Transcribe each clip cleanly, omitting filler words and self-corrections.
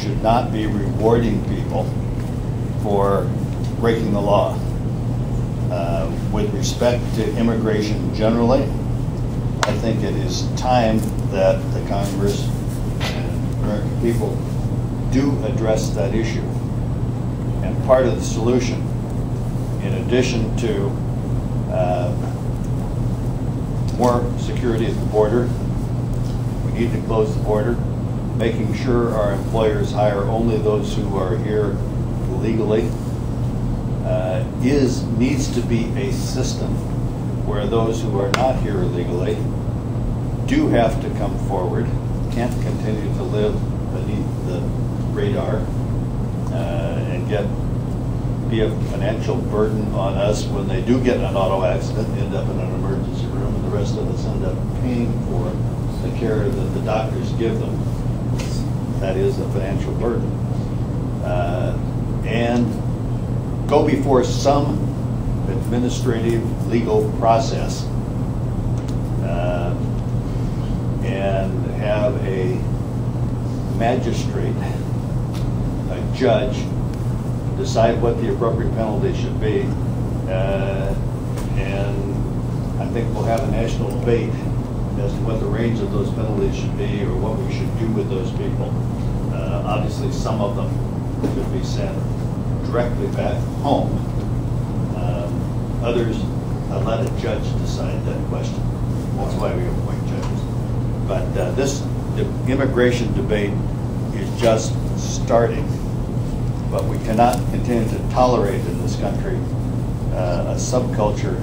should not be rewarding people for breaking the law. With respect to immigration generally, I think it is time that the Congress and American people do address that issue. And part of the solution, in addition to more security at the border, we need to close the border, making sure our employers hire only those who are here legally. Needs to be a system where those who are not here illegally do have to come forward, can't continue to live beneath the radar and be a financial burden on us when they do get in an auto accident, end up in an emergency room, and the rest of us end up paying for the care that the doctors give them. That is a financial burden. And go before some administrative legal process and have a magistrate, a judge, decide what the appropriate penalty should be. And I think we'll have a national debate as to what the range of those penalties should be or what we should do with those people. Obviously, some of them could be sent directly back home. Others, I'll let a judge decide that question. That's why we appoint judges. But the immigration debate is just starting. But we cannot continue to tolerate in this country a subculture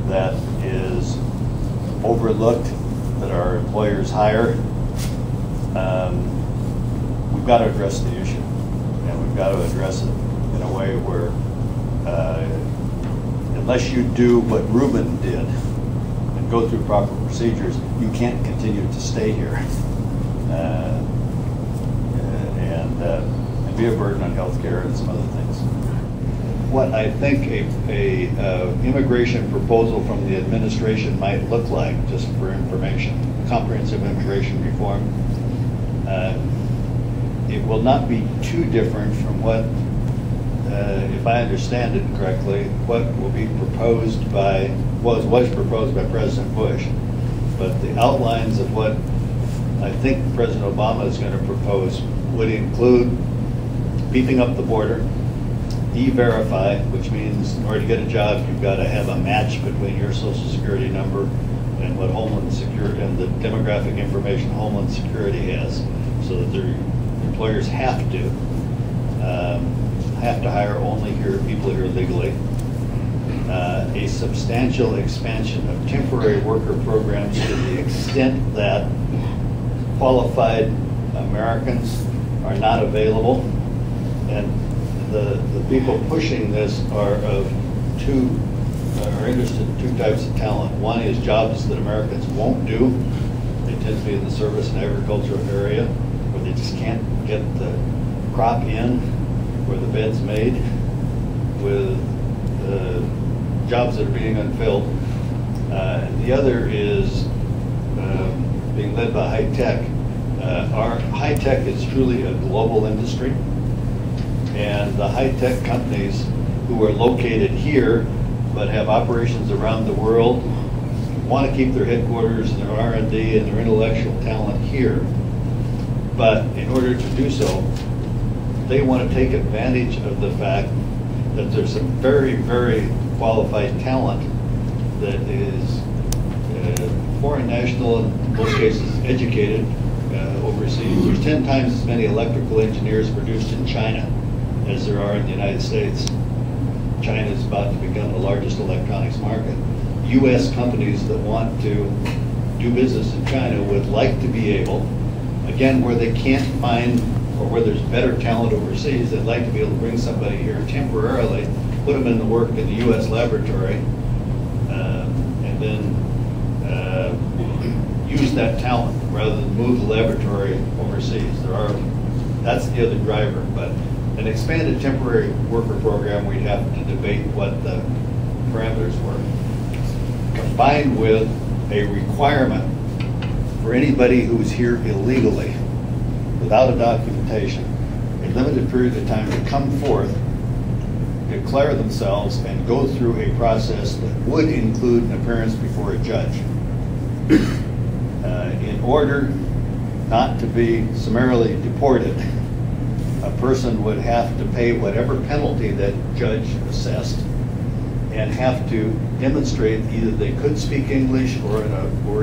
that is overlooked, that our employers hire. We've got to address the issue, and we've got to address it in a way where unless you do what Reuben did and go through proper procedures, you can't continue to stay here and be a burden on health care and some other things. What I think a immigration proposal from the administration might look like, just for information, comprehensive immigration reform, it will not be too different from what, if I understand it correctly, what will be proposed by, was proposed by President Bush. But the outlines of what I think President Obama is going to propose would include beefing up the border, E-Verify, which means in order to get a job, you've got to have a match between your Social Security number and what Homeland Security and the demographic information Homeland Security has, so that their employers have to hire only people here legally. A substantial expansion of temporary worker programs to the extent that qualified Americans are not available, and the people pushing this are interested in two types of talent. One is jobs that Americans won't do. They tend to be in the service and agricultural area where they just can't get the crop in or the beds made, with jobs that are being unfilled. And the other is being led by high tech. Our high tech is truly a global industry, and the high tech companies who are located here but have operations around the world want to keep their headquarters and their R&D and their intellectual talent here. But in order to do so, they want to take advantage of the fact that there's some very, very qualified talent that is foreign national, in most cases educated overseas. There's 10 times as many electrical engineers produced in China as there are in the United States. China is about to become the largest electronics market. U.S. companies that want to do business in China would like to be able, again, where they can't find or where there's better talent overseas, they'd like to be able to bring somebody here temporarily, put them in the work in the U.S. laboratory, and then use that talent rather than move the laboratory overseas. That's the other driver. But an expanded temporary worker program, we'd have to debate what the parameters were, combined with a requirement for anybody who's here illegally, without a documentation, limited period of time to come forth, declare themselves, and go through a process that would include an appearance before a judge. In order not to be summarily deported, a person would have to pay whatever penalty that judge assessed and have to demonstrate either they could speak English or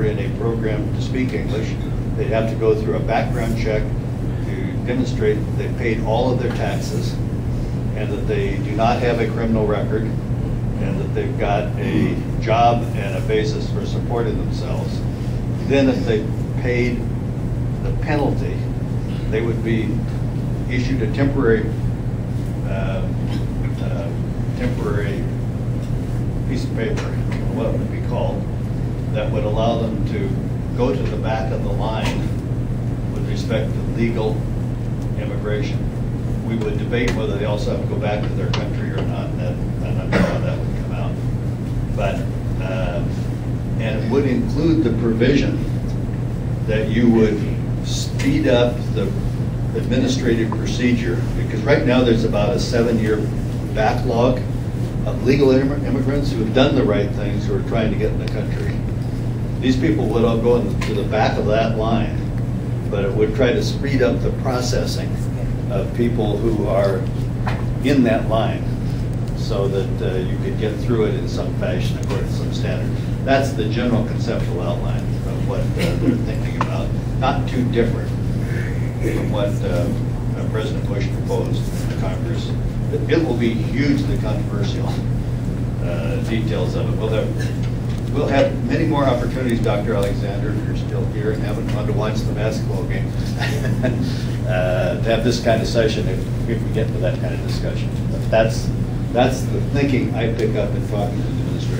in a program to speak English. They'd have to go through a background check to demonstrate that they paid all of their taxes and that they do not have a criminal record and that they've got a job and a basis for supporting themselves. Then if they paid the penalty, they would be issued a temporary piece of paper, what it would be called, that would allow them to go to the back of the line with respect to legal immigration. We would debate whether they also have to go back to their country or not, and I'm not sure how that would come out. But, and it would include the provision that you would speed up the administrative procedure, because right now there's about a 7-year backlog of legal immigrants who have done the right things, who are trying to get in the country. These people would all go to the back of that line, but it would try to speed up the processing of people who are in that line so that you could get through it in some fashion according to some standard. That's the general conceptual outline of what they're thinking about. Not too different from what President Bush proposed to Congress. It will be hugely controversial, details of it. We'll have many more opportunities, Dr. Alexander, if you're still here and haven't gone to watch the basketball game, to have this kind of session if we get to that kind of discussion. But that's the thinking I pick up in talking to the administration.